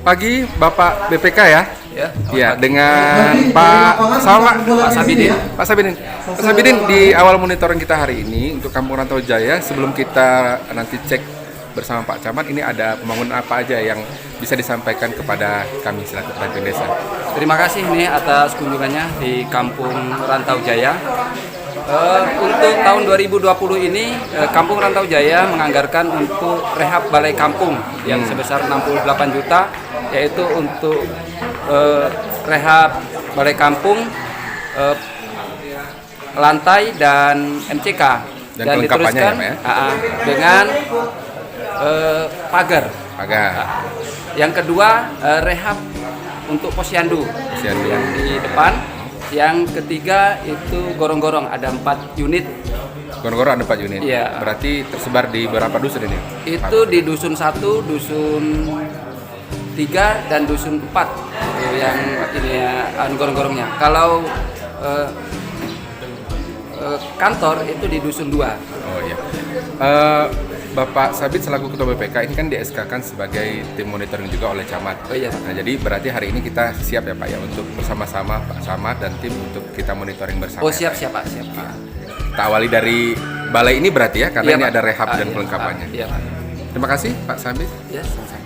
pagi Bapak BPK ya. Ya, Dengan Pak Sabidin. Pak Sabidin, di awal monitoring kita hari ini untuk Kampung Rantau Jaya, sebelum kita nanti cek bersama Pak Camat, ini ada pembangunan apa aja yang bisa disampaikan kepada kami selaku pemimpin desa. terima kasih nih atas kunjungannya di Kampung Rantau Jaya. Untuk tahun 2020 ini Kampung Rantau Jaya menganggarkan untuk rehab balai kampung yang sebesar 68 juta, yaitu untuk rehab balai kampung, lantai dan MCK, Dan kelengkapannya diteruskan ya, Pak, ya? dengan pagar. Yang kedua rehab untuk posyandu yang di depan. Yang ketiga itu gorong-gorong, ada 4 unit. Gorong-gorong ada 4 unit. Iya. Berarti tersebar di berapa dusun ini? Itu di dusun 1, dusun 3 dan dusun 4 yang ini ya, gorong-gorongnya. Kalau kantor itu di dusun 2. Oh iya. Bapak Sabit selaku Ketua BPK ini kan di-SK-kan sebagai tim monitoring juga oleh Camat. Oh iya. Nah, jadi berarti hari ini kita siap ya Pak ya untuk bersama-sama Pak Camat dan tim untuk kita monitoring bersama. Oh siap, Pak. Kita awali dari balai ini berarti ya, karena Iya, ini Pak. ada rehab dan Iya, kelengkapannya. Iya, Pak. Terima kasih Pak Sabit. Ya, sama-sama.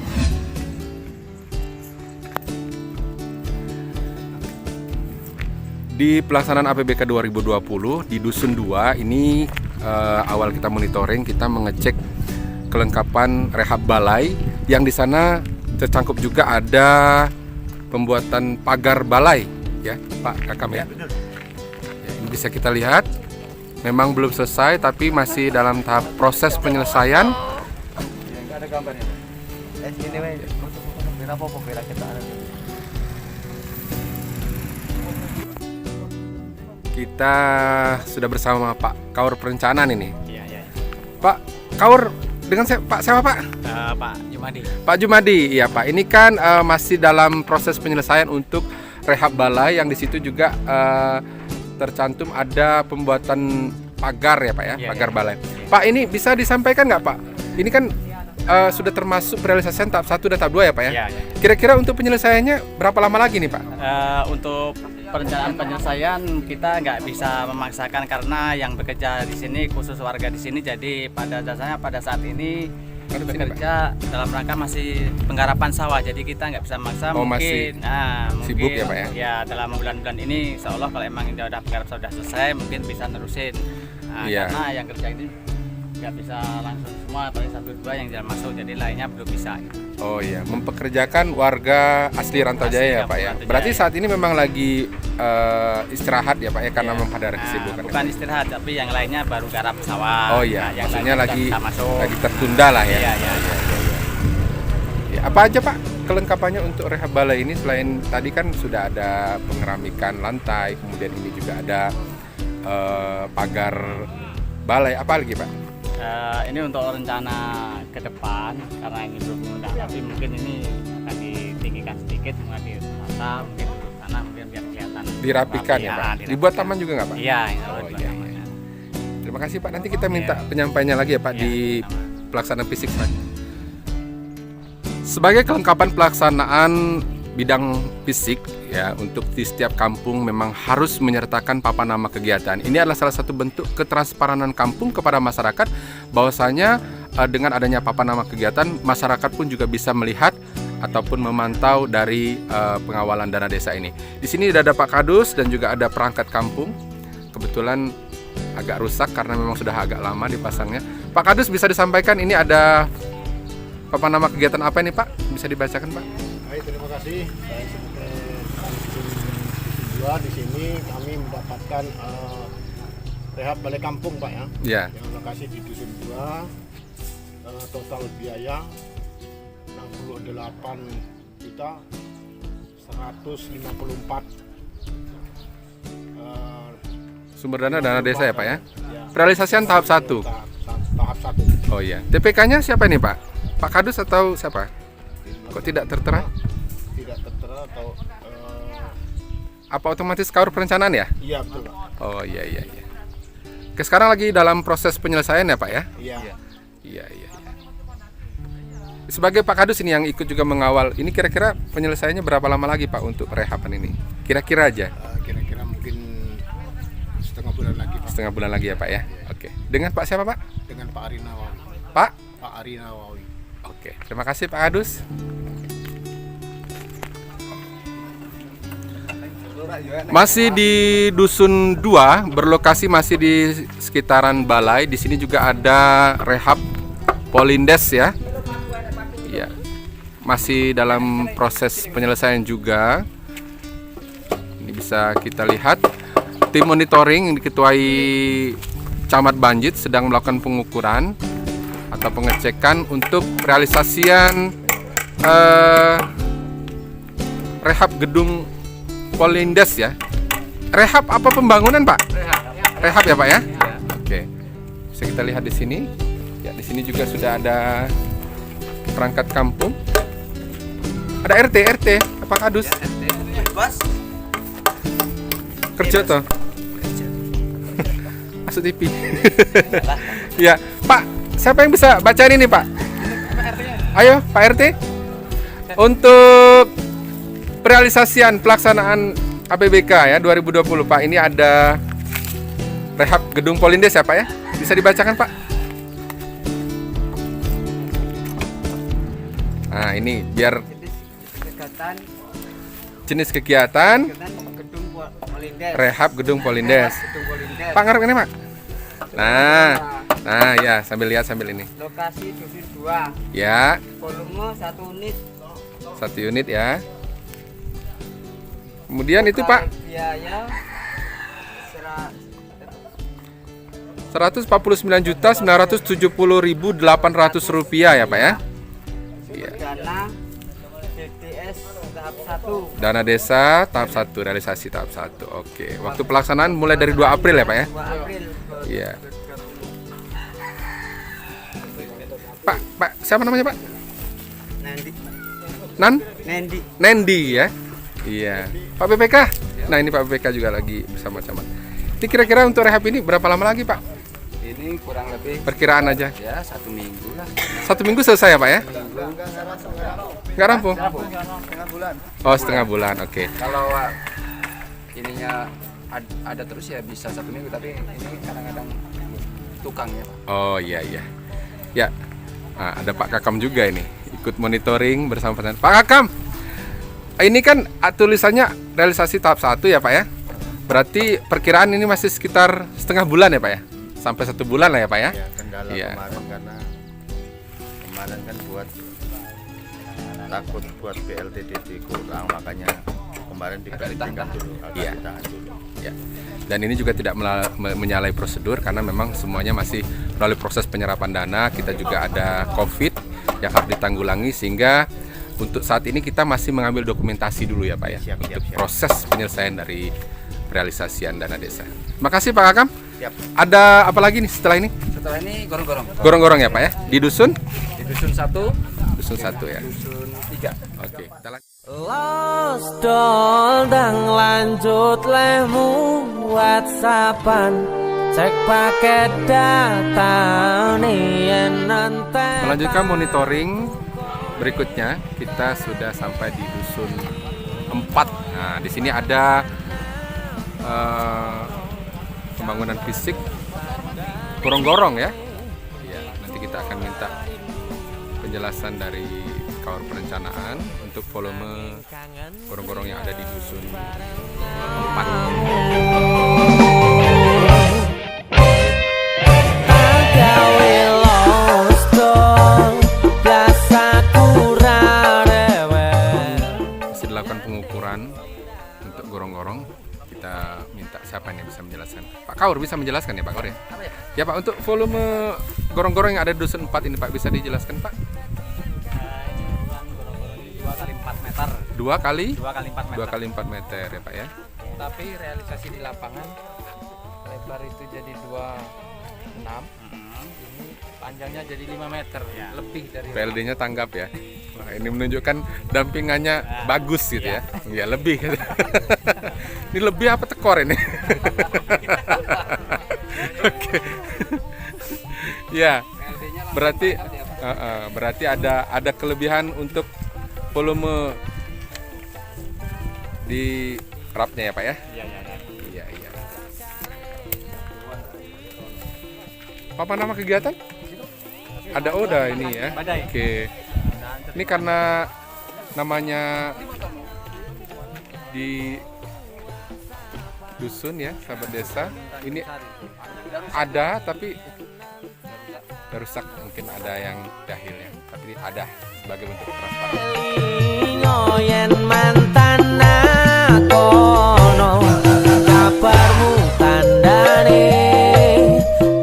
Di pelaksanaan APBK 2020 di Dusun 2 ini awal kita monitoring, kita mengecek kelengkapan rehab balai yang di sana tercangkup juga ada pembuatan pagar balai ya Pak Kakam ya. Ya, ini bisa kita lihat memang belum selesai tapi masih dalam tahap proses penyelesaian. Ada gambarnya. Sini weh. Berapa pokoknya kita ada. Kita sudah bersama Pak Kaur Perencanaan ini. Iya. Pak Kaur, dengan saya Pak siapa Pak? Pak Jumadi. Pak Jumadi, iya Pak. Ini kan masih dalam proses penyelesaian untuk rehab balai yang di situ juga tercantum ada pembuatan pagar ya Pak ya, Iya, pagar iya. balai. Pak, ini bisa disampaikan nggak Pak? Ini kan sudah termasuk realisasian tahap 1 dan tahap 2 ya Pak ya? Iya. Kira-kira untuk penyelesaiannya berapa lama lagi nih Pak? Untuk perencanaan penyelesaian kita nggak bisa memaksakan karena yang bekerja di sini khusus warga di sini, jadi pada dasarnya pada saat ini Harus sini, bekerja dalam rangka masih penggarapan sawah, jadi kita nggak bisa maksa. Oh, mungkin sibuk ya, Pak, ya? Ya dalam bulan-bulan ini insya Allah kalau emang udah penggarap sawah sudah selesai mungkin bisa nerusin. Iya. Karena yang kerja ini nggak bisa langsung semua, paling 1-2 yang jalan masuk, jadi lainnya belum bisa. Oh iya, mempekerjakan warga asli Rantau Jaya ya Pak ya. Rantau Berarti Jaya. saat ini memang lagi istirahat ya Pak ya, karena Iya. memang ada kesibukan. Bukan istirahat, tapi yang lainnya baru garap sawah. Oh iya, yang maksudnya lainnya lagi bisa masuk. lagi tertunda lah ya. Iya. Ya, apa aja Pak kelengkapannya untuk rehab balai ini, selain tadi kan sudah ada pengeramikan lantai, kemudian ini juga ada pagar balai, apa lagi Pak? Ini untuk rencana ke depan karena ini belum mudah, tapi mungkin ini akan ditinggikan sedikit, mungkin di mata, mungkin di sana, mungkin biar kelihatan. Dirapikan rapi, ya Pak? dirapikan. Dibuat taman juga nggak Pak? Iya, insya Allah Oh, dibuat iya, taman. iya. Terima kasih Pak, nanti kita minta Iya. penyampaiannya lagi ya Pak Iya, di sama. pelaksanaan fisik Pak. Sebagai kelengkapan pelaksanaan bidang fisik ya, untuk di setiap kampung memang harus menyertakan papan nama kegiatan. Ini adalah salah satu bentuk ketransparanan kampung kepada masyarakat, bahwasanya dengan adanya papan nama kegiatan, masyarakat pun juga bisa melihat ataupun memantau dari pengawalan dana desa ini. Di sini ada Pak Kadus dan juga ada perangkat kampung. Kebetulan agak rusak karena memang sudah agak lama dipasangnya. Pak Kadus, bisa disampaikan ini ada papan nama kegiatan apa ini Pak? Bisa dibacakan Pak? Baik, terima kasih. Saya sebagai Dusun 2 di sini kami mendapatkan rehab balai kampung Pak ya. Ya. Yang lokasi di Dusun 2, total biaya 68 juta 154. Sumber dana desa ya Pak ya? Ya, Realisasian tahap 1. tahap 1. Oh iya. TPK-nya siapa ini Pak? Pak Kadus atau siapa? Kok tidak tertera? Tidak tertera atau Apa otomatis Kaur Perencanaan ya? iya betul Pak. Oh iya. Oke, sekarang lagi dalam proses penyelesaian ya Pak ya? Iya. Iya. sebagai Pak Kadus ini yang ikut juga mengawal, ini kira-kira penyelesaiannya berapa lama lagi Pak untuk rehaban ini? Kira-kira aja? Kira-kira mungkin setengah bulan lagi, Pak. Setengah bulan lagi ya Pak ya? Oke. Dengan Pak siapa Pak? Dengan Pak Ari Nawawi. Pak? Pak Ari Nawawi. Oke. Terima kasih Pak Kadus. Masih di Dusun 2, berlokasi masih di sekitaran balai. Di sini juga ada rehab Polindes ya. Iya. Masih dalam proses penyelesaian juga. Ini bisa kita lihat tim monitoring yang diketuai Camat Banjit sedang melakukan pengukuran atau pengecekan untuk realisasian rehab gedung Polindes ya. Rehab apa pembangunan Pak? Rehab ya Pak ya? Oke. Bisa kita lihat di sini. Ya di sini juga sudah ada perangkat kampung. Ada RT Pak Kadus. Kerja toh. Masuk TV. Ya Pak, siapa yang bisa bacain ini Pak? Ayo Pak RT. Untuk realisasian pelaksanaan APBK ya 2020 Pak, ini ada rehab gedung Polindes ya Pak ya, bisa dibacakan Pak? Nah ini biar jenis kegiatan gedung Polindes. rehab gedung Polindes. Pak ngarep ini Pak? Nah ya sambil lihat sambil ini. Lokasi Dusun 2. Ya, Volume 1 unit. 1 unit ya. Kemudian itu Pak Biaya 149.970.800 rupiah ya Pak ya. Iya. dana DTS tahap 1. Dana desa tahap 1, realisasi tahap 1. Oke. Waktu pelaksanaan mulai dari 2 April ya Pak ya. 2 April. Iya. Pak, siapa namanya Pak? Nendi ya. Iya. Pak BPK. Nah, ini Pak BPK juga lagi bersama camat. Ini kira-kira untuk rehab ini berapa lama lagi, Pak? Ini kurang lebih Perkiraan aja. ya 1 minggu lah. 1 minggu selesai ya, Pak ya? Nggak rampung? Oh, setengah bulan. Oke. Kalau ininya ada terus ya bisa 1 minggu, tapi ini kadang-kadang tukangnya Pak. Oh, iya. Ya. Nah, ada Pak Kakam juga ini. Ikut monitoring bersama Pak Kakam. Ini kan tulisannya realisasi tahap 1 ya Pak ya. Berarti perkiraan ini masih sekitar setengah bulan ya Pak ya. Sampai 1 bulan lah ya Pak ya. Ya, kendala Iya. kemarin karena kemarin kan takut buat BLTDT kurang, makanya kemarin diberhentikan dulu, agak Iya. ditahan dulu. Ya. Dan ini juga tidak menyalahi prosedur karena memang semuanya masih melalui proses penyerapan dana. Kita juga ada COVID yang harus ditanggulangi sehingga untuk saat ini kita masih mengambil dokumentasi dulu ya Pak ya. Siap. Untuk proses penyelesaian dari realisasian dana desa. Makasih Pak Kakam. Siap. Ada apa lagi nih setelah ini? Setelah ini gorong-gorong. Gorong-gorong ya Pak ya? Di Dusun? Di Dusun 1, Dusun 1 ya. Dusun 3. Oke, kita lanjut. Los dondang lanjut lemu WhatsAppan cek paket data nih nanti. Melanjutkan monitoring berikutnya, kita sudah sampai di Dusun 4. Nah, di sini ada pembangunan fisik gorong-gorong ya. Ya, nanti kita akan minta penjelasan dari Kawar Perencanaan untuk volume gorong-gorong yang ada di Dusun 4. Masih dilakukan pengukuran untuk gorong-gorong. Kita minta siapa yang bisa menjelaskan. Pak Kaur bisa menjelaskan ya Pak Kaur ya? Ya Pak, untuk volume gorong-gorong yang ada di Dusun 4 ini Pak bisa dijelaskan Pak? Ini ukuran gorong-gorong 2 kali 4 meter. 2 kali 2 kali 4 meter. 2 kali 4 meter ya Pak ya? Tapi realisasi di lapangan lebar itu jadi 26, ini panjangnya jadi 5 meter, lebih dari PLD-nya tanggap ya. Wah, ini menunjukkan dampingannya bagus gitu ya. Ya lebih. Ini lebih apa tekor ini? Oke. Ya. Berarti Berarti ada kelebihan untuk volume di rapnya ya Pak ya? Iya. Iya. Apa nama kegiatan? Ada Oda ini ya. Badai. Oke. Ini karena namanya di dusun ya, sahabat desa. Ini ada tapi udah rusak, mungkin ada yang jahil ya. Tapi ada sebagai bentuk transparan. Yen mantan kono kabarmu tandane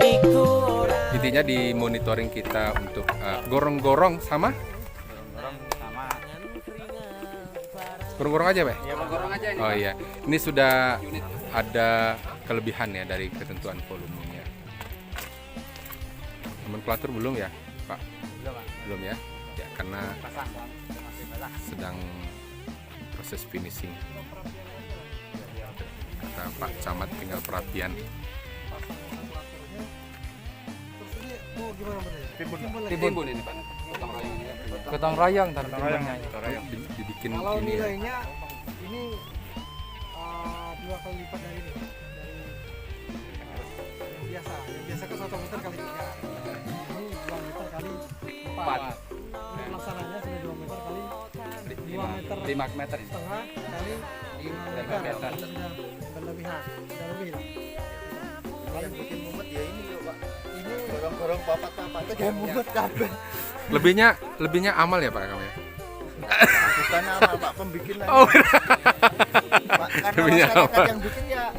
iku ora. Intinya di monitoring kita untuk gorong-gorong sama gorong-gorong aja, Pak? Ya, gorong aja ini. Oh iya, ini sudah ada kelebihan ya dari ketentuan volumenya. Nomenklatur belum ya, Pak? Belum ya? Ya, karena sedang proses finishing. Kata Pak Camat tinggal perapian. Timbun ini Pak. Gotong royong ini. Gotong royong, timbunnya. Dibikin Kalau ini ya. nilainya ini 2 kali lipat dari ini. Dari yang biasa kan 1 meter kali 3. Ini 2 meter kali 4. Ini pelaksananya sudah 2 meter kali 2 meter 5 meter ini. setengah kali 5 5 meter. Sudah berlebihan, sudah lebih lah. Yang bikin mumet ya ini loh Pak. Ini gorong-gorong papat-papat itu kayak mumet kabeh. Lebihnya amal ya Pak kamu ya? Bukan amal Pak, pembikinan. Oh. Pak, karena Lebihnya masyarakat amal. yang bikin ya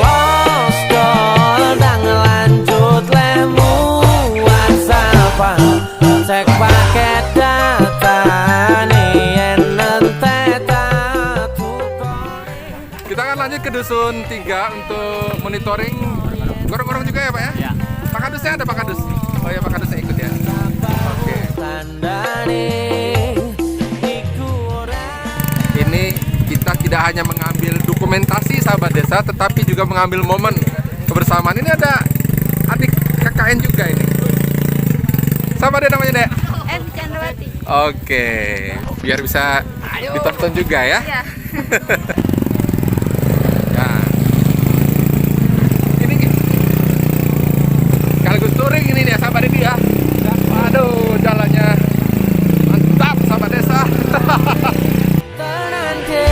Los dang lanjut lemu WhatsAppan cek paket datane yen ente Kita akan lanjut ke dusun 3 untuk monitoring gorong-gorong juga ya Pak ya? Iya. Pak Kadusnya ada Pak Kadus? Oh ya Pak Kadusnya ikut ya? Oke. tandane iku ora. Ini kita tidak hanya mengambil dokumentasi sahabat desa, tetapi juga mengambil momen kebersamaan. Ini ada adik KKN juga ini. Siapa dia namanya Dek? Chandrawati. Oke, biar bisa ditonton juga ya. Iya. Nah, ini sekaligus touring ini nih sahabat ini ya. Waduh, jalannya mantap sahabat desa. Tenan ke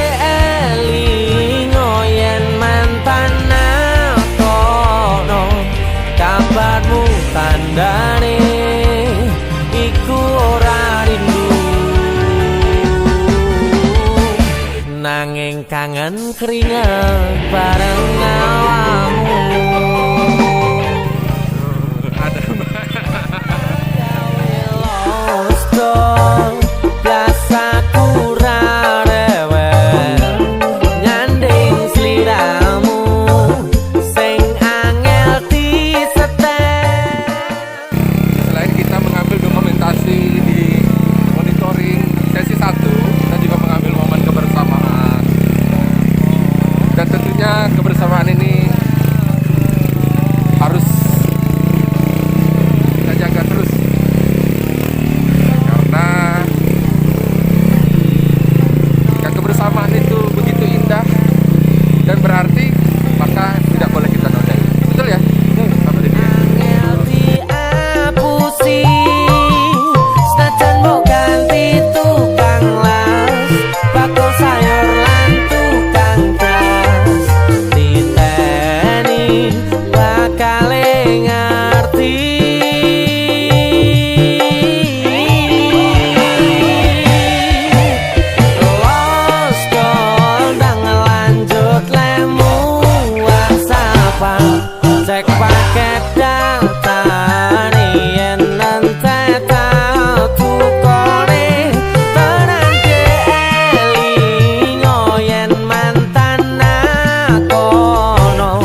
elingo yen mantan kono kabarmu tandane iku ora rindu nanging kangen keringet bareng awakmu Los dong biasa kurang rewel nyanding sliramu sing angel disetel. Selain kita mengambil dokumentasi di monitoring sesi 1, kita juga mengambil momen kebersamaan. Dan tentunya kebersamaan ini harus kita jaga terus. Karena jika kebersamaan itu begitu indah dan berarti, maka tidak boleh kita nodai. Betul ya? Sama dia. Angel diapusi senajan mbok ganti tukang las bakul sayur lan tukang gas diteni bakal ngerti Los kondang lanjut lemu WhatsAppan cek paket datane yen ente tukone tenan ke elingo yen mantan kono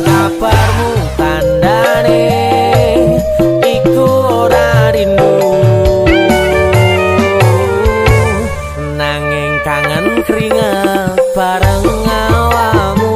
kabarmu tandane iku ora rindu nanging kangen keringet bareng awakmu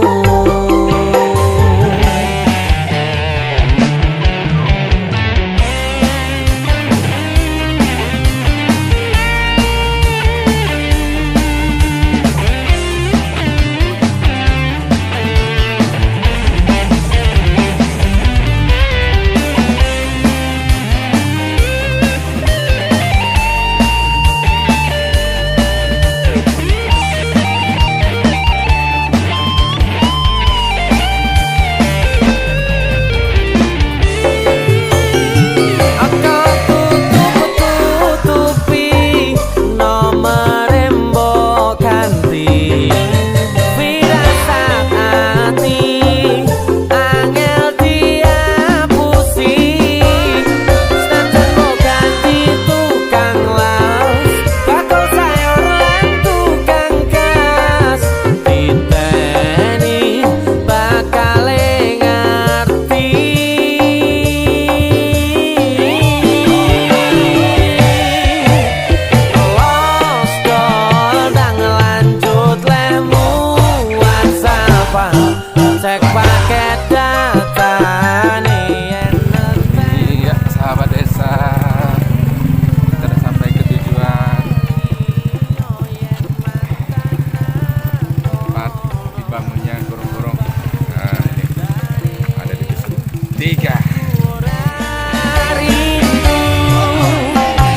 3.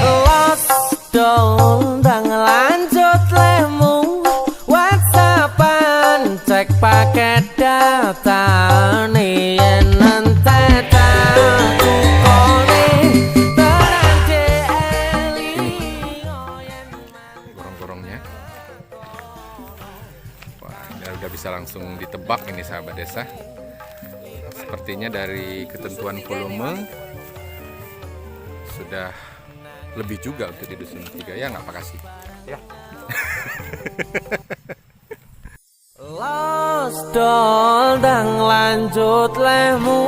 Los dondang lanjut lemu WhatsAppan cek paket data nih nanti gorong-gorongnya. Wah, ini udah bisa langsung ditebak ini sahabat desa. Sepertinya dari ketentuan volume sudah lebih juga untuk di dusun 3 ya, nggak Pak Kasih? Ya. Los dondang lanjut lemu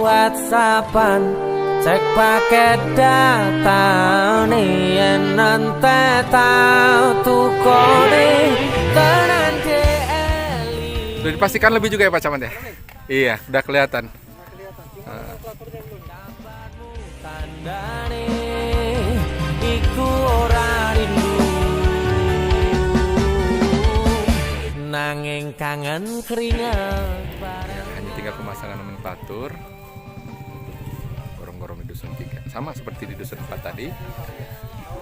WhatsAppan cek paket data nih nanti tahu tuh kode tenan DLI. Sudah dipastikan lebih juga ya Pak Camat ya? Iya, udah kelihatan. Tandane iku ora rindu nanging kangen keringat bareng. Hanya tinggal pemasangan nomenklatur gorong-gorong di dusun 3. Sama seperti di dusun 4 tadi,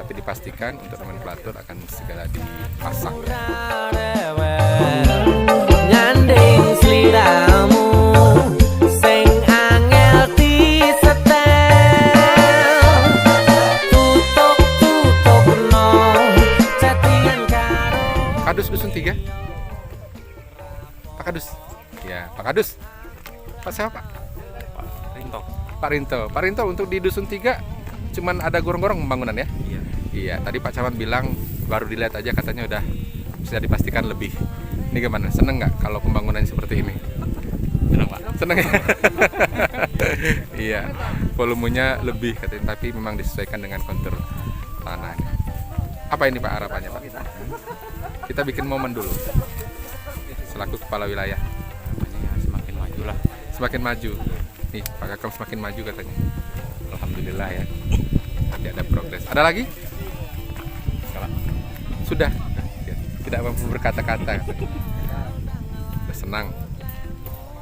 tapi dipastikan untuk nomenklatur akan segera dipasang. Nyanding sliramu sing angel disetel tutup no chattingan karo Kadus dusun 3. Pak Kadus. Ya, Pak Kadus. Pak siapa Pak? Rinto. Pak Rinto. Pak Rinto, untuk di dusun 3 cuman ada gorong-gorong pembangunan ya? Iya. Iya, tadi Pak Camat bilang baru dilihat aja katanya udah bisa dipastikan lebih. Ini gimana? Seneng nggak kalau pembangunan seperti ini? Senang Pak. Seneng ya? Iya, volumenya lebih katanya, tapi memang disesuaikan dengan kontur tanahnya. Apa ini Pak harapannya Pak? Kita bikin momen dulu selaku kepala wilayah. Semakin maju lah. Semakin maju. Nih, Pak Kakam semakin maju katanya. Alhamdulillah ya. Nanti ada progres. Ada lagi? Sudah. Ya, tidak mampu berkata-kata. Sudah senang.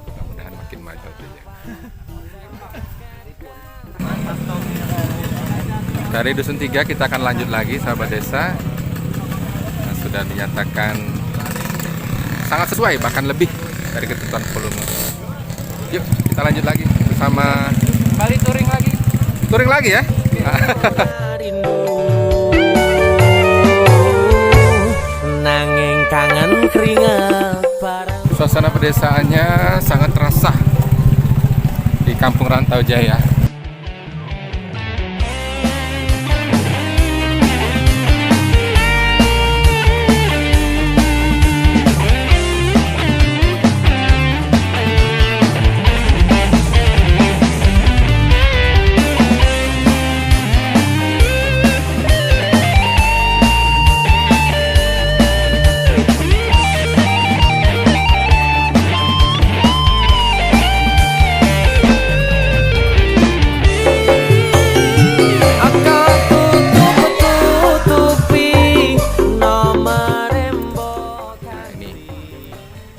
Mudah-mudahan makin maju saja. Dari dusun 3 kita akan lanjut lagi sahabat desa. Nah, sudah dinyatakan sangat sesuai, bahkan lebih dari ketentuan volume. Yuk kita lanjut lagi bersama. Kembali touring lagi. Touring lagi ya. nanging kangen keringat bareng. Suasana pedesaannya sangat terasa di Kampung Rantau Jaya.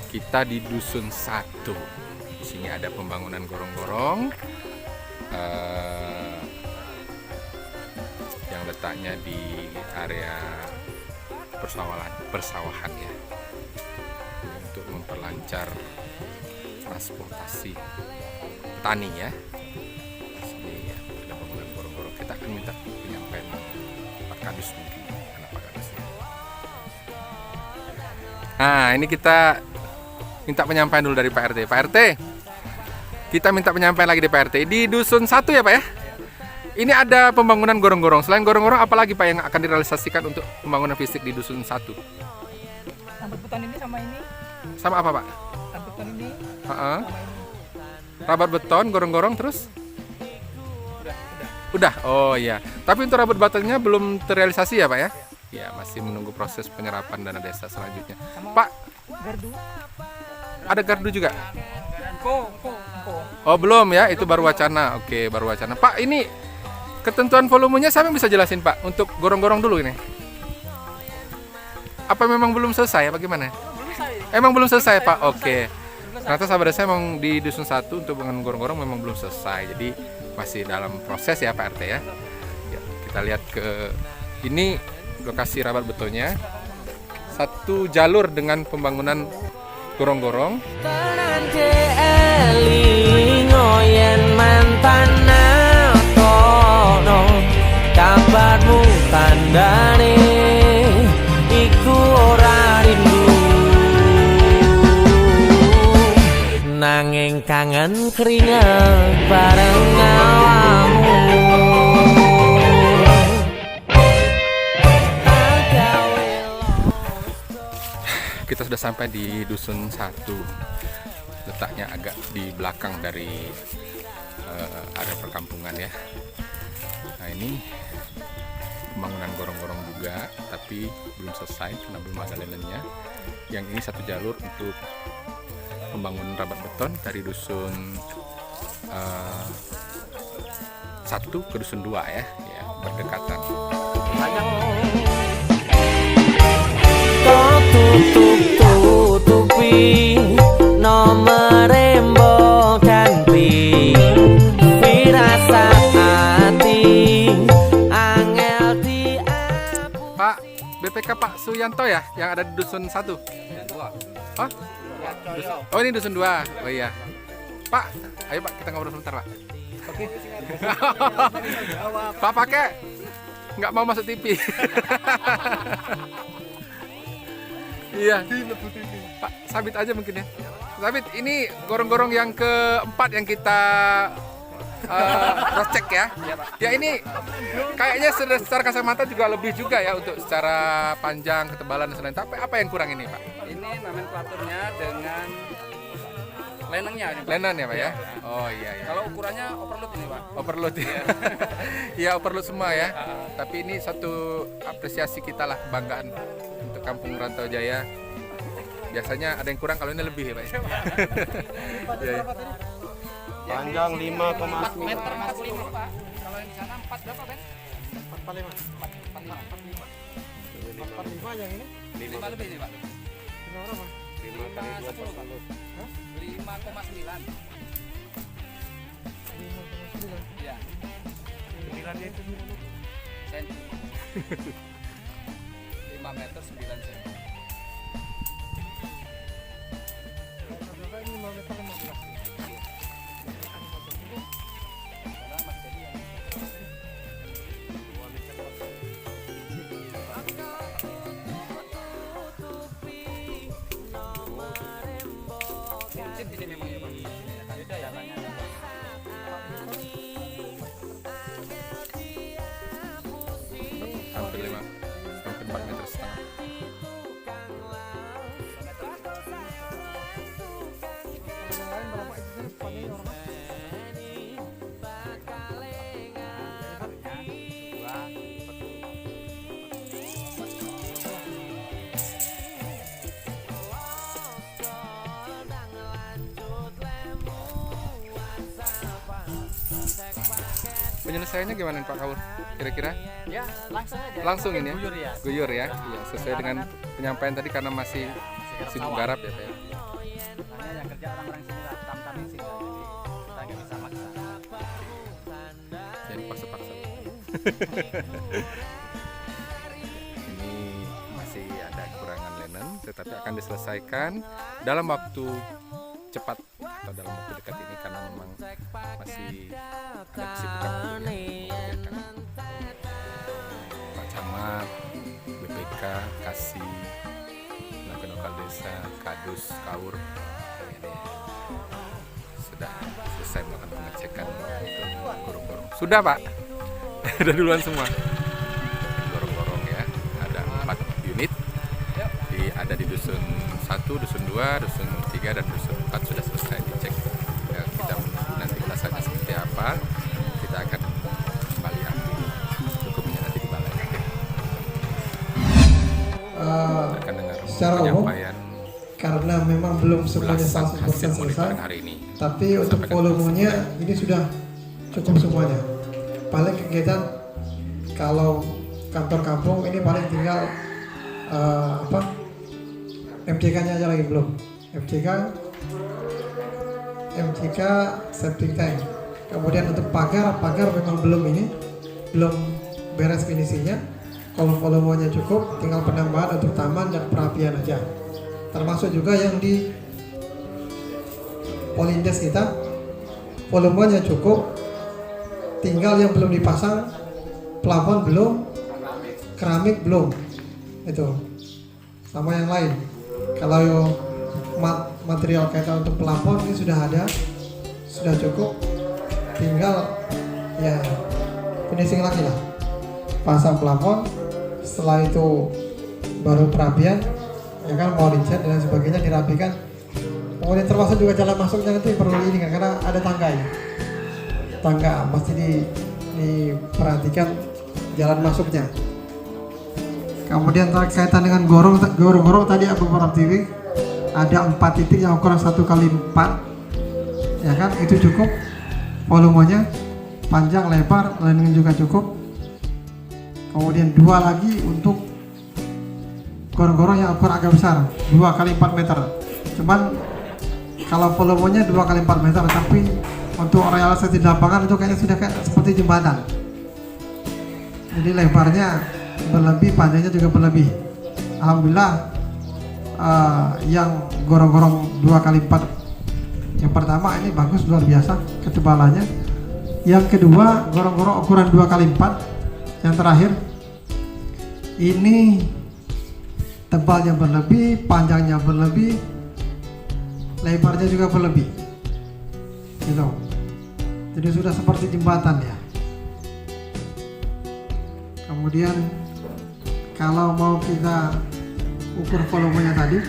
Kita di dusun 1. Di sini ada pembangunan gorong-gorong yang letaknya di area persawahan ya, untuk memperlancar transportasi tani ya. Di sini ya, ada pembangunan gorong-gorong. Kita akan minta penyampaian Pak Kadus mungkin, anak Pak Kadus ya. Nah, ini kita minta penyampaian dulu dari Pak RT. Pak RT, kita minta penyampaian lagi di Pak RT. Di dusun 1 ya Pak ya? Ini ada pembangunan gorong-gorong. Selain gorong-gorong, apa lagi Pak yang akan direalisasikan untuk pembangunan fisik di dusun 1? Rambut beton ini sama ini. Sama apa Pak? Rambut beton ini. Rabat beton, gorong-gorong terus? Udah. Oh iya. Tapi untuk rabat betonnya belum terrealisasi ya Pak ya? Ya, masih menunggu proses penyerapan dana desa selanjutnya. Pak, Gardu. ada gardu juga? Ko. Oh belum ya, itu baru wacana. Oke, baru wacana. Pak, ini ketentuan volumenya saya bisa jelasin Pak untuk gorong-gorong dulu ini. Apa memang belum selesai? Apa gimana? Belum selesai. Emang belum selesai Pak? Oke. Belum selesai Ternyata sahabat desa memang di Dusun 1 untuk pembangunan gorong-gorong memang belum selesai. Jadi masih dalam proses ya Pak RT ya. Ya, kita lihat ke ini lokasi rabat betonnya. Satu jalur dengan pembangunan gorong-gorong. Tenan elingo yen mantan kono kabarmu tandane iku ora rindu nanging kangen keringet bareng awakmu. Kita sudah sampai di Dusun 1. Letaknya agak di belakang dari area perkampungan ya. Nah ini pembangunan gorong-gorong juga, tapi belum selesai karena belum ada lenennya. Yang ini satu jalur untuk pembangunan rabat beton dari Dusun 1 ke Dusun 2 ya, berdekatan. Tutupi nomor rembo ganti firasat hati angel di Pak BPK Pak Suyanto ya yang ada di Dusun 1? Oh? Oh ini Dusun 2. Oh iya. Pak, ayo Pak kita ngobrol sebentar Pak. Oke. Pak pakai nggak mau masuk TV. Iya. Pak Sabit aja mungkin ya. Sabit ini gorong-gorong yang keempat yang kita cross check ya. Ya ini kayaknya secara kasat mata juga lebih juga ya untuk secara panjang, ketebalan dan lain-lain. Tapi apa yang kurang ini Pak? Ini nomenklaturnya dengan lenengnya ini, Pak. Lenen ya Pak ya? Oh iya. Kalau ukurannya overload ini, Pak. Overload ya. Iya overload semua ya. Tapi ini satu apresiasi kita lah, kebanggaan untuk Kampung Rantau Jaya. Biasanya ada yang kurang, kalau ini lebih ya Pak. Ya. Panjang 5,9 meter 45, Pak. Kalau yang di sana 4 berapa, Ben? 45 yang ini 5 lebih nih, Pak. 5 kali 2 per 1. 5,9. Iya. 9 itu Senti. 5 meter 9 senti. Di sini memang ya, Pak. Beda ya, Pak. Hampir 4 meter setengah. Penyelesaiannya gimana Pak Kaur? Kira-kira? Ya langsung aja. Langsung ini ya? Guyur ya. Guyur ya? Iya, sesuai dengan penyampaian tadi karena masih sibuk garap ya Pak ya? Makanya yang kerja orang-orang sini lah, tam-tam yang sini. Jadi kita nggak bisa maksa. Jadi paksa-paksa. Ini masih ada kekurangan linen, tetapi akan diselesaikan dalam waktu cepat atau dalam waktu dekat ini karena memang masih ada kesibukan mengerjakan. Pak Camat, BPK, Kasih, lokal desa, Kadus, Kaur sudah selesai melakukan pengecekan untuk gorong-gorong. Sudah Pak, udah duluan semua. Gorong-gorong ya, ada 4 unit. Ada di Dusun 1, Dusun 2, Dusun 3, dan Dusun 4 sudah selesai dicek. Ya, kita menunggu nanti ulasannya seperti apa. Kita akan kembali ambil dokumennya nanti di balai. Akan dengar secara umum, penyampaian karena memang belum semuanya ulasan 100% hasil selesai, monitoring hari ini. tapi untuk volumenya ini sudah cukup semuanya. Paling kegiatan kalau kantor kampung ini paling tinggal MCK-nya aja lagi belum. MCK MCK septic tank. Kemudian untuk pagar memang belum beres finishingnya. Volumenya cukup, tinggal penambahan untuk taman dan perapian aja. Termasuk juga yang di polindes kita, volumenya cukup, tinggal yang belum dipasang, plafon belum, keramik belum, itu sama yang lain. Kalau material kita untuk plafon ini sudah ada, sudah cukup, tinggal ya finishing lagi lah, pasang plafon. Setelah itu baru perapian, ya kan, mau dicat dan sebagainya, dirapikan. Kemudian termasuk juga jalan masuknya nanti perlu ini kan, karena ada tangga ya. Tangga pasti diperhatikan jalan masuknya. Kemudian kaitan dengan gorong tadi beberapa titik, ada 4 titik yang ukuran 1x4, ya kan, itu cukup volumenya, panjang lebar landing juga cukup. Kemudian 2 lagi untuk gorong-gorong yang ukuran agak besar, 2x4 meter. Cuman kalau volumenya 2x4 meter, tapi untuk realisasi di lapangan itu kayaknya sudah kayak seperti jembatan. Jadi lebarnya berlebih, panjangnya juga berlebih. Alhamdulillah yang gorong-gorong 2x4 yang pertama ini bagus, luar biasa ketebalannya. Yang kedua gorong-gorong ukuran 2x4 yang terakhir ini tebalnya berlebih, panjangnya berlebih, lebarnya juga berlebih, gitu. Jadi sudah seperti jembatan ya. Kemudian kalau mau kita ukur volumenya tadi,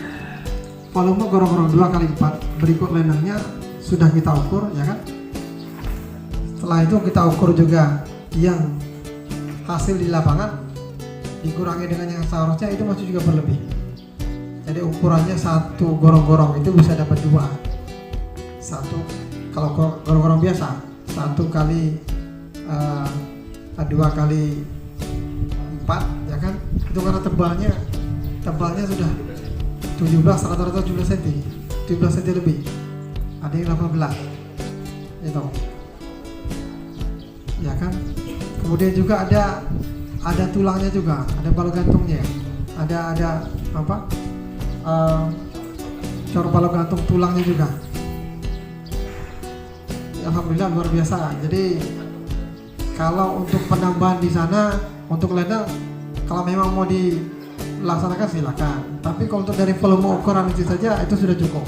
volume gorong-gorong 2x4 berikut lenangnya sudah kita ukur, ya kan. Setelah itu kita ukur juga yang hasil di lapangan, dikurangi dengan yang seharusnya, itu masih juga berlebih. Jadi ukurannya satu gorong-gorong itu bisa dapat 2. Satu kalau gorong-gorong biasa 1 kali 2 kali 4, ya kan, itu karena tebalnya sudah 17, rata-rata 17 cm, 17 cm lebih, ada yang 18, itu, ya kan. Kemudian juga ada tulangnya juga, ada bal gantungnya, ada apa, cor bal gantung tulangnya juga. Alhamdulillah luar biasa. Jadi kalau untuk penambahan di sana untuk ladang, kalau memang mau dilaksanakan silakan. Tapi kalau untuk dari volume ukuran itu saja itu sudah cukup.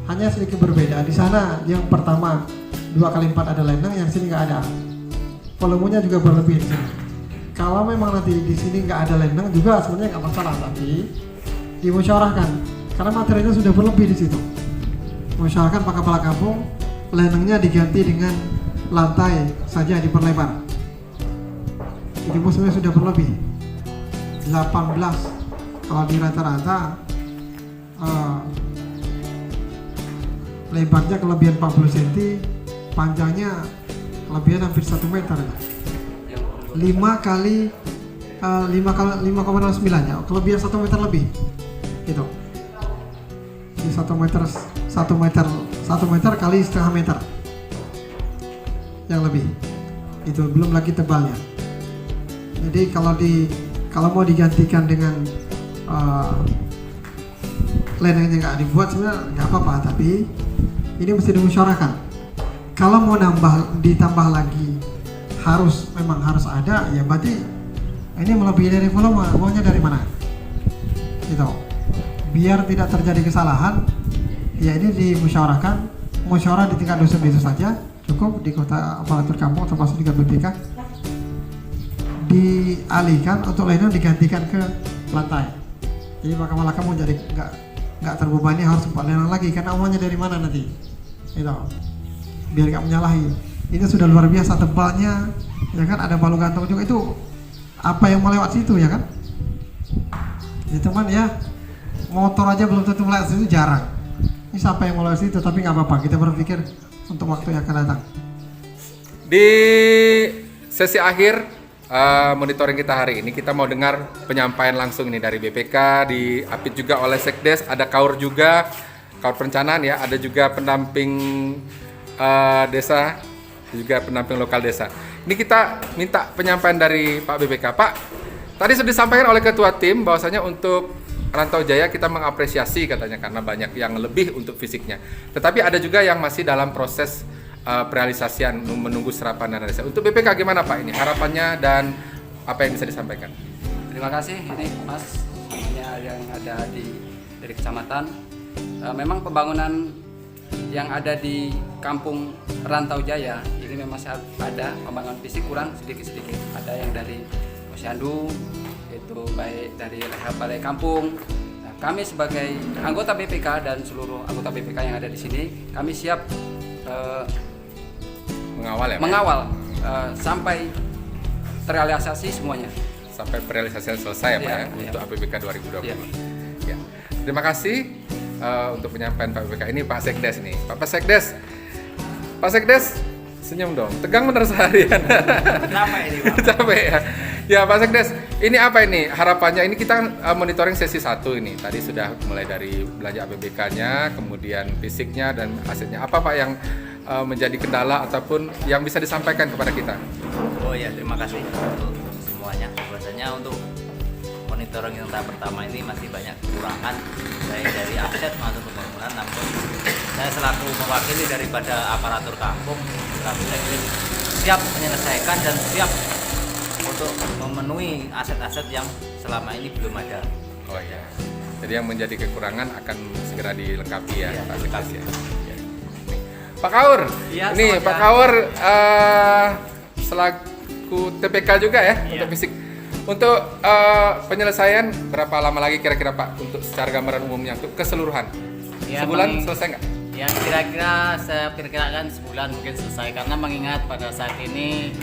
Hanya sedikit berbeda. Di sana yang pertama 2x4 ada ladang, yang sini nggak ada. Volumenya juga berlebih di sini. Kalau memang nanti di sini nggak ada ladang juga sebenarnya nggak masalah, tapi dimusyawarahkan karena materialnya sudah berlebih di situ. Musyawarahkan Pak Kepala Kampung, landangnya diganti dengan lantai saja diperlebar. Jadi musuhnya sudah berlebih 18, kalau di rata-rata lebarnya kelebihan 40 cm, panjangnya kelebihan hampir 1 meter. 5 kali 5,09 ya, kelebihan 1 meter lebih gitu. Jadi 1 meter kali setengah meter yang lebih, itu belum lagi tebalnya. Jadi kalau mau digantikan dengan lenangnya nggak dibuat sebenarnya nggak apa-apa, tapi ini mesti dimusyawarahkan. Kalau mau ditambah lagi memang harus ada, ya berarti ini melebihi dari volume, maunya dari mana gitu. Biar tidak terjadi kesalahan, ya ini dimusyawarahkan. Musyawarah di tingkat dusun itu saja cukup, di kota aparatur kampung termasuk di BPK dialihkan untuk lenang digantikan ke lantai. Jadi maka malah kamu jadi nggak terbebani harus sempat lenang lagi, karena uangnya dari mana nanti gitu. Biar nggak menyalahi. Ini sudah luar biasa tebalnya, ya kan, ada balu gantung juga. Itu apa yang mau lewat situ, ya kan. Ya teman ya, motor aja belum tentu melewat situ, jarang. Ini siapa yang mau lewat situ, tapi nggak apa-apa, kita berpikir untuk waktu yang akan datang. Di sesi akhir monitoring kita hari ini, kita mau dengar penyampaian langsung ini dari BPK, diapit juga oleh Sekdes, ada Kaur juga. kawan perencanaan ya, ada juga pendamping desa, juga pendamping lokal desa. Ini kita minta penyampaian dari Pak BPK. Pak, tadi sudah disampaikan oleh ketua tim bahwasanya untuk Rantau Jaya kita mengapresiasi katanya karena banyak yang lebih untuk fisiknya. Tetapi ada juga yang masih dalam proses realisasian menunggu serapan dana desa. Untuk BPK gimana Pak ini harapannya dan apa yang bisa disampaikan? Terima kasih ini Mas yang ada dari kecamatan. Memang pembangunan yang ada di Kampung Rantau Jaya ini memang ada pembangunan fisik kurang sedikit-sedikit. Ada yang dari posyandu, itu baik dari rehab balai kampung. Nah, kami sebagai anggota BPK dan seluruh anggota BPK yang ada di sini, kami siap mengawal sampai terrealisasi semuanya. Sampai realisasi selesai ya Pak ya, untuk APBK 2020. Ya. Terima kasih untuk penyampaian Pak BPK ini Pak Sekdes nih. Pak Sekdes, senyum dong. Tegang bener seharian. Capek ini Pak. Capek ya. Ya Pak Sekdes, ini apa ini harapannya? Ini kita monitoring sesi 1 ini. Tadi sudah mulai dari belanja APBK-nya, kemudian fisiknya dan asetnya. Apa Pak yang menjadi kendala ataupun yang bisa disampaikan kepada kita? Oh ya, terima kasih untuk semuanya. Biasanya untuk monitoring yang tahap pertama ini masih banyak kekurangan baik dari aset maupun pembangunan, namun saya selaku mewakili daripada aparatur kampung, selaku teknis, siap menyelesaikan dan siap untuk memenuhi aset-aset yang selama ini belum ada. Oh iya. Jadi yang menjadi kekurangan akan segera dilengkapi ya, Iya, Pak dilengkapi. Sekdes ya. Ya. Pak Kaur, Iya, nih selamat Pak siang. Kaur selaku TPK juga ya Iya. untuk fisik. Untuk penyelesaian berapa lama lagi kira-kira Pak untuk secara gambaran umumnya untuk keseluruhan? Ya, Sebulan selesai nggak? Ya kira-kira saya perkirakan sebulan mungkin selesai karena mengingat pada saat ini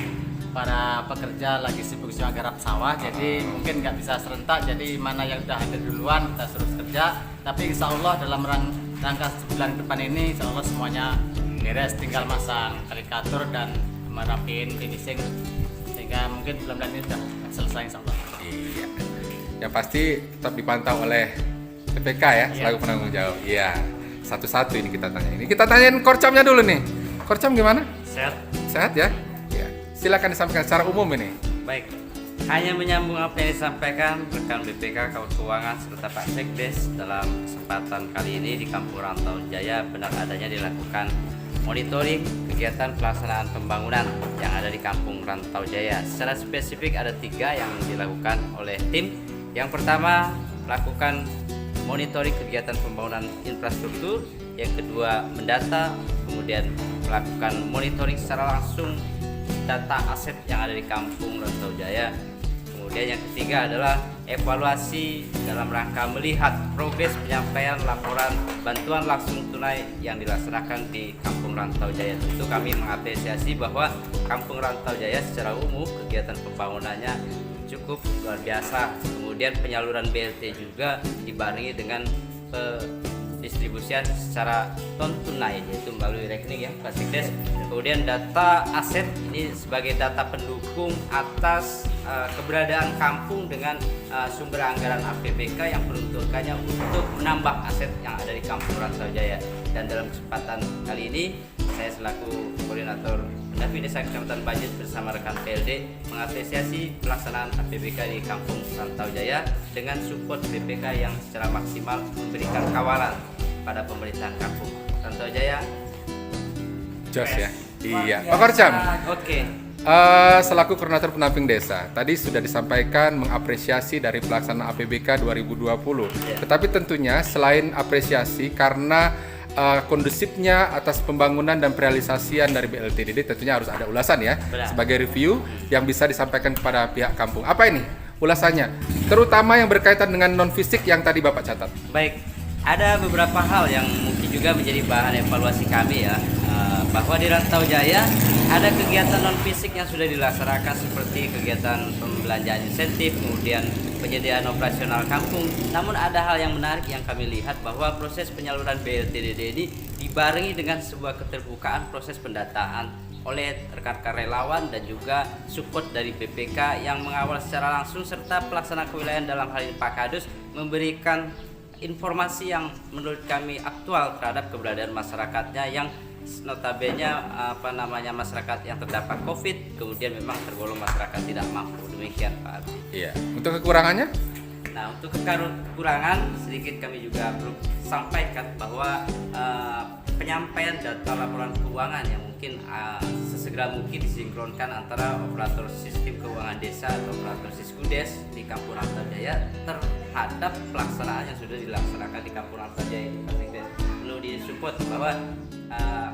para pekerja lagi sibuk-sibuk garap sawah, jadi mungkin nggak bisa serentak, jadi mana yang sudah hadir duluan kita suruh kerja, tapi insya Allah dalam rangka sebulan depan ini insya Allah semuanya beres, tinggal masang kalikator dan merapiin finishing sehingga mungkin bulan ini sudah selesai insya Allah. Iya. Yang pasti tetap dipantau oleh TPK ya, selaku penanggung jawab. Iya. Satu-satu ini kita tanya. Ini kita tanyain Korcamnya dulu nih. Korcam gimana? Sehat. Sehat ya? Iya. Silakan disampaikan secara umum ini. Baik, hanya menyambung apa yang disampaikan rekan BPK, Kawan Keuangan, serta Pak Sekdes dalam kesempatan kali ini di Kampung Rantau Jaya benar adanya dilakukan monitoring kegiatan pelaksanaan pembangunan yang ada di Kampung Rantau Jaya. Secara spesifik ada 3 yang dilakukan oleh tim. Yang pertama, melakukan monitoring kegiatan pembangunan infrastruktur. Yang kedua, mendata, kemudian melakukan monitoring secara langsung data aset yang ada di Kampung Rantau Jaya. Kemudian yang ketiga adalah evaluasi dalam rangka melihat progres penyampaian laporan bantuan langsung tunai yang dilaksanakan di Kampung Rantau Jaya. Tentu kami mengapresiasi bahwa Kampung Rantau Jaya secara umum kegiatan pembangunannya cukup luar biasa. Kemudian penyaluran BLT juga dibarengi dengan distribusian secara non tunai, yaitu melalui rekening ya Pak Sekdes. Kemudian data aset ini sebagai data pendukung atas keberadaan kampung dengan sumber anggaran APBK yang peruntukannya untuk menambah aset yang ada di Kampung Rantau Jaya. Dan dalam kesempatan kali ini saya selaku koordinator pendamping desa Kecamatan Banjir bersama rekan PLD mengapresiasi pelaksanaan APBK di Kampung Rantau Jaya dengan support BPK yang secara maksimal memberikan kawalan pada pemerintahan Kampung Rantau Jaya. Jos ya. Iya. Pak Korcam. Oke. Selaku koordinator pendamping desa, tadi sudah disampaikan mengapresiasi dari pelaksanaan APBK 2020. Tetapi tentunya selain apresiasi karena kondusifnya atas pembangunan dan realisasian dari BLTDD tentunya harus ada ulasan ya. Benar. Sebagai review yang bisa disampaikan kepada pihak kampung. Apa ini ulasannya? Terutama yang berkaitan dengan non fisik yang tadi Bapak catat. Baik, ada beberapa hal yang mungkin juga menjadi bahan evaluasi kami ya, bahwa di Rantau Jaya ada kegiatan non fisik yang sudah dilaksanakan seperti kegiatan pembelanjaan insentif, kemudian penyediaan operasional kampung. Namun ada hal yang menarik yang kami lihat bahwa proses penyaluran BLTDD ini dibarengi dengan sebuah keterbukaan proses pendataan oleh rekan-rekan relawan dan juga support dari BPK yang mengawal secara langsung serta pelaksana kewilayahan dalam hal ini Pak Kadus memberikan informasi yang menurut kami aktual terhadap keberadaan masyarakatnya yang notabene masyarakat yang terdampak COVID, kemudian memang tergolong masyarakat tidak mampu. Demikian Pak Ardi. Iya. Untuk kekurangannya? Nah, untuk kekurangan sedikit kami juga perlu sampaikan bahwa penyampaian data laporan keuangan yang mungkin sesegera mungkin disinkronkan antara operator sistem keuangan desa atau operator Siskudes di Kampung Rantau Jaya terhadap pelaksanaan yang sudah dilaksanakan di Kampung Rantau Jaya ini. Perlu disupport bahwa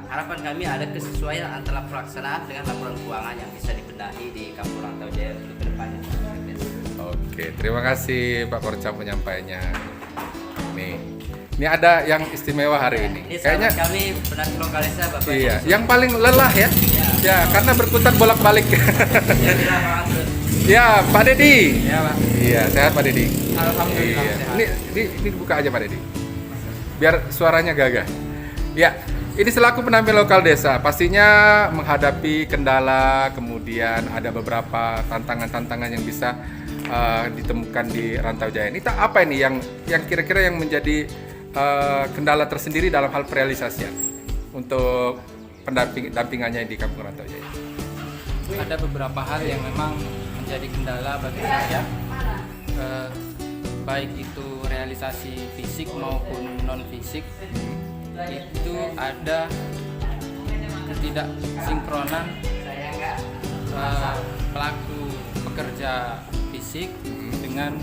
harapan kami ada kesesuaian antara pelaksanaan dengan laporan keuangan yang bisa dibenahi di Kampung Rantau Jaya untuk kedepannya. Oke, terima kasih Pak Korcam penyampaiannya. Nih, ini ada yang istimewa hari ini. Ini Kayaknya kami pendatang lokal desa Bapak. iya, yang paling lelah ya. Ya, karena berputar bolak-balik. Ya, Pak Dedi. Ya Pak. Iya, sehat Pak Dedi. Alhamdulillah Iya. sehat. Ini dibuka aja Pak Dedi. Biar suaranya gagah. Ya, ini selaku penampil lokal desa, pastinya menghadapi kendala, kemudian ada beberapa tantangan-tantangan yang bisa ditemukan di Rantau Jaya. Ini apa ini yang kira-kira yang menjadi kendala tersendiri dalam hal realisasian untuk pendampingannya di Kampung Rantau Jaya? Ada beberapa hal yang memang menjadi kendala bagi saya, baik itu realisasi fisik maupun non fisik. Itu ada ketidaksinkronan pelaku pekerja fisik dengan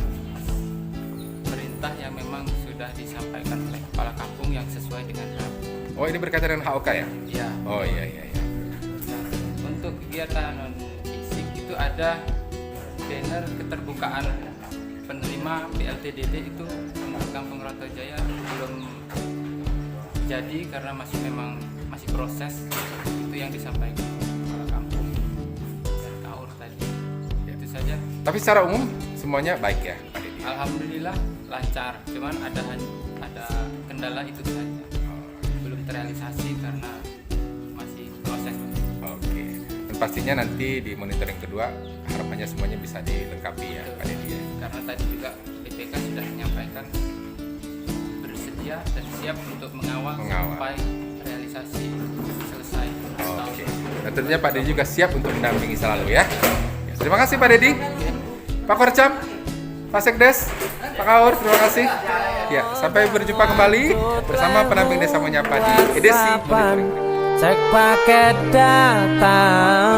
perintah yang memang sudah disampaikan oleh kepala kampung yang sesuai dengan HAM. Oh, ini berkaitan dengan HOK ya? Ya. Oh iya. Nah, untuk kegiatan non fisik itu ada banner keterbukaan penerima PLTDD itu untuk Kampung Rantau Jaya belum jadi karena masih proses. Itu yang disampaikan kepala kampung dan KAUR tadi. Itu saja. Tapi secara umum semuanya baik ya, Pak Dedi? Alhamdulillah lancar, cuman ada kendala itu saja, belum terrealisasi karena masih proses. Oke. Dan pastinya nanti di monitoring kedua harapannya semuanya bisa dilengkapi ya, Pak Dedi ya. Karena tadi juga BPK sudah menyampaikan bersedia dan siap untuk mengawal sampai realisasi selesai. Oke. Dan tentunya Pak Dedi juga siap untuk mendampingi selalu ya. Terima kasih Pak Dedi, Pak Korcam, Pak Sekdes, Pak Kaur, terima kasih. Ya, sampai berjumpa kembali bersama Pendamping Desa Menyapa di edisi Monitoring. Cek paket data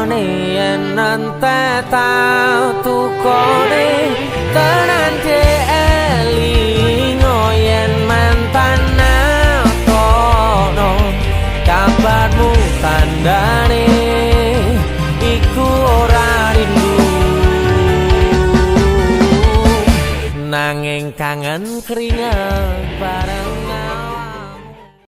nih yen nante tau tukone tenan elingo yen mantan tono kabarmu tandane iku ora rindu nanging kangen keringat